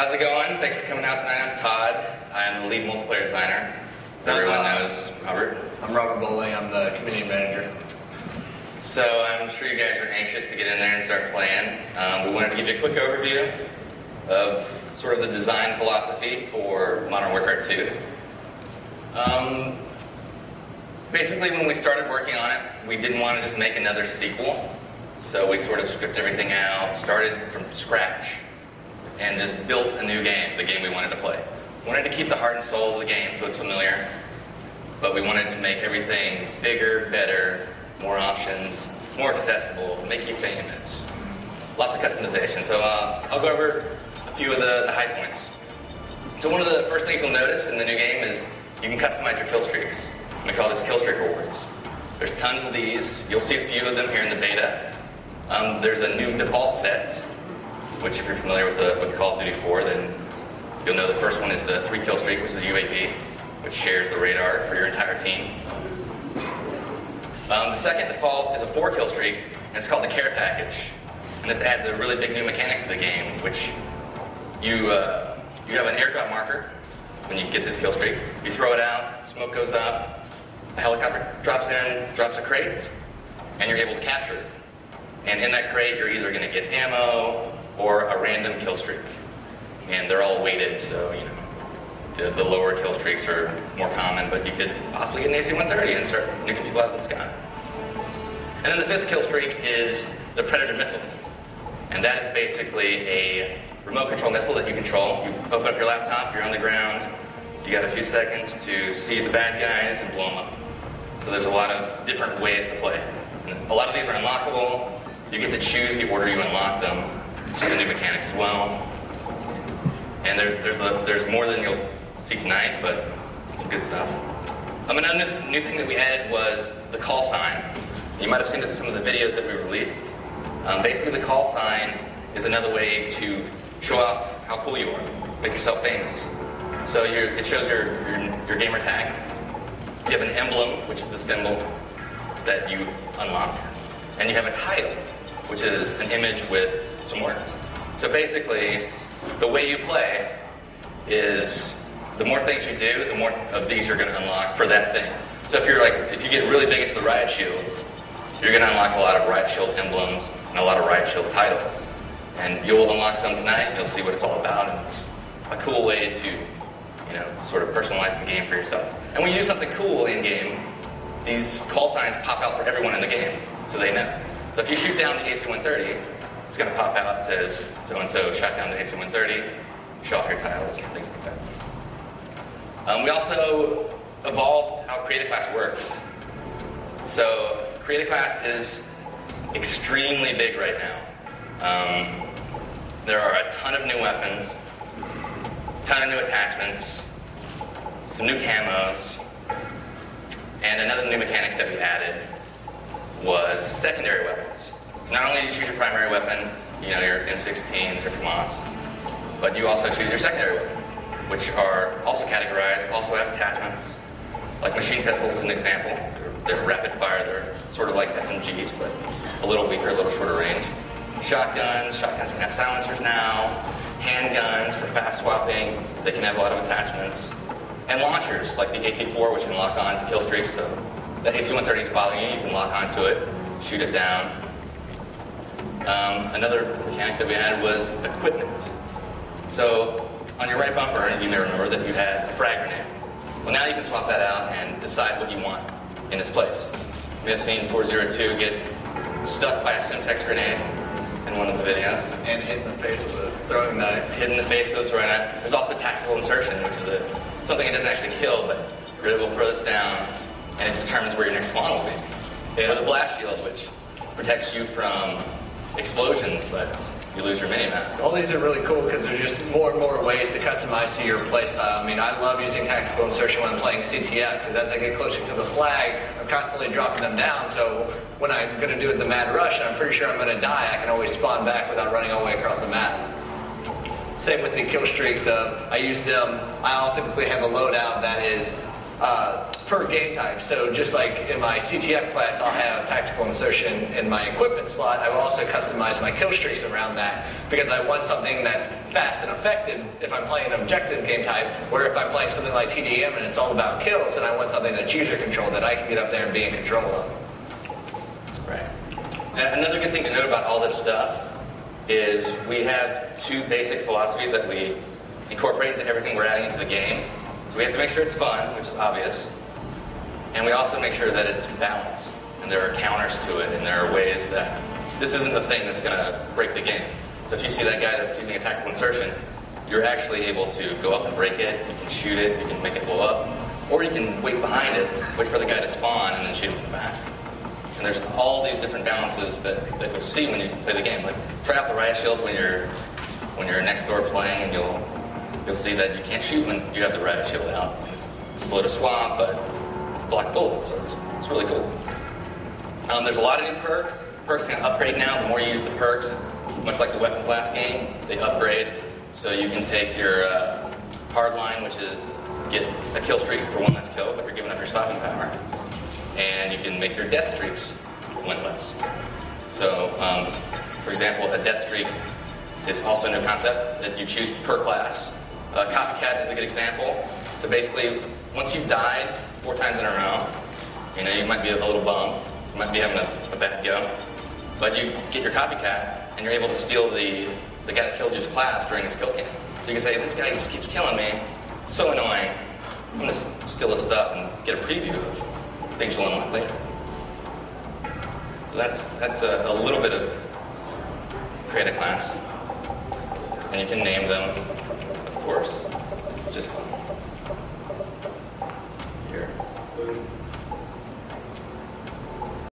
How's it going? Thanks for coming out tonight. I'm Todd. I'm the lead multiplayer designer. Everyone knows Robert. I'm Robert Bowling. I'm the community manager. So I'm sure you guys are anxious to get in there and start playing. We wanted to give you a quick overview of sort of the design philosophy for Modern Warfare 2. Basically, when we started working on it, we didn't want to just make another sequel. So we sort of stripped everything out, started from scratch, and just built a new game, the game we wanted to play. We wanted to keep the heart and soul of the game so it's familiar, but we wanted to make everything bigger, better, more options, more accessible, make you famous. Lots of customization. So I'll go over a few of the high points. So one of the first things you'll notice in the new game is you can customize your kill streaks. We call this Killstreak rewards. There's tons of these. You'll see a few of them here in the beta. There's a new default set, which if you're familiar with Call of Duty 4, then you'll know the first one is the 3 kill streak, which is UAV, which shares the radar for your entire team. The second default is a 4 kill streak, and it's called the care package. And this adds a really big new mechanic to the game, which you have an airdrop marker when you get this kill streak. You throw it out, smoke goes up, a helicopter drops in, drops a crate, and you're able to capture it. And in that crate, you're either going to get ammo or a random kill streak. And they're all weighted, so you know the lower kill streaks are more common, but you could possibly get an AC-130 and start nuking people out of the sky. And then the 5th kill streak is the Predator missile. And that is basically a remote control missile that you control. You open up your laptop, you're on the ground, you got a few seconds to see the bad guys and blow them up. So there's a lot of different ways to play. And a lot of these are unlockable. You get to choose the order you unlock them, which is a new mechanic as well. And there's more than you'll see tonight, but some good stuff. Another new thing that we added was the call sign. You might have seen this in some of the videos that we released. Basically, the call sign is another way to show off how cool you are, make yourself famous. So it shows your gamer tag. You have an emblem, which is the symbol that you unlock, and you have a title, which is an image with some words. So basically, the way you play is the more things you do, the more of these you're going to unlock for that thing. So if you get really big into the riot shields, you're going to unlock a lot of riot shield emblems and a lot of riot shield titles. And you'll unlock some tonight, and you'll see what it's all about, and it's a cool way to, sort of personalize the game for yourself. And when you do something cool in game, these call signs pop out for everyone in the game, so they know. So if you shoot down the AC-130, it's going to pop out that says, so-and-so shot down the AC-130, show off your titles and things like that. We also evolved how Creative Class works. So Creative Class is extremely big right now. There are a ton of new weapons, a ton of new attachments, some new camos, and another new mechanic that we added was secondary weapons. So not only do you choose your primary weapon, your M16s or FAMAS, but you also choose your secondary weapon, which are also categorized, also have attachments. Like machine pistols is an example. They're rapid fire, they're sort of like SMGs, but a little weaker, a little shorter range. Shotguns can have silencers now. Handguns for fast swapping, they can have a lot of attachments. And launchers, like the AT-4, which can lock on to kill streaks, so the AC-130 is bothering you, you can lock onto it, shoot it down. Another mechanic that we added was equipment. So on your right bumper, you may remember that you had a frag grenade. Well, now you can swap that out and decide what you want in its place. We have seen 402 get stuck by a Semtex grenade in one of the videos. And hit in the face with a throwing knife. Hit in the face with a throwing knife. There's also tactical insertion, which is something that doesn't actually kill, but you're able to throw this down, and it determines where your next spawn will be. Or the blast shield, which protects you from explosions, but you lose your mini-map. All these are really cool because there's just more and more ways to customize to your playstyle. I mean, I love using tactical insertion when I'm playing CTF because as I get closer to the flag, I'm constantly dropping them down. So when I'm going to do the mad rush and I'm pretty sure I'm going to die, I can always spawn back without running all the way across the map. Same with the kill streaks. I use them. I'll typically have a loadout that is per game type. So just like in my CTF class, I'll have tactical insertion in my equipment slot. I will also customize my kill streaks around that because I want something that's fast and effective if I'm playing an objective game type, or if I'm playing something like TDM and it's all about kills, and I want something that's user controlled that I can get up there and be in control of. Right. And another good thing to note about all this stuff is we have two basic philosophies that we incorporate into everything we're adding into the game. So we have to make sure it's fun, which is obvious, and we also make sure that it's balanced, and there are counters to it, and there are ways that this isn't the thing that's going to break the game. So if you see that guy that's using a tactical insertion, you're actually able to go up and break it, you can shoot it, you can make it blow up, or you can wait behind it, wait for the guy to spawn, and then shoot him in the back. And there's all these different balances that you'll see when you play the game. Like, try out the riot shield when you're next door playing, and you'll see that you can't shoot when you have the riot shield out. It's slow to swap, but block bullets, so it's really cool. There's a lot of new perks. Perks can upgrade now. The more you use the perks, much like the weapons last game, they upgrade. So you can take your hardline, which is get a kill streak for one less kill, but you're giving up your stopping power. And you can make your death streaks winless. So, for example, a death streak is also a new concept that you choose per class. Copycat is a good example. So basically, once you've died 4 times in a row, you might be a little bummed, you might be having a bad go, but you get your copycat, and you're able to steal the guy that killed you's class during his kill cam. So you can say, this guy just keeps killing me, so annoying, I'm going to steal his stuff and get a preview of things you'll unlock later. So that's a little bit of create a class, and you can name them, of course, just fun.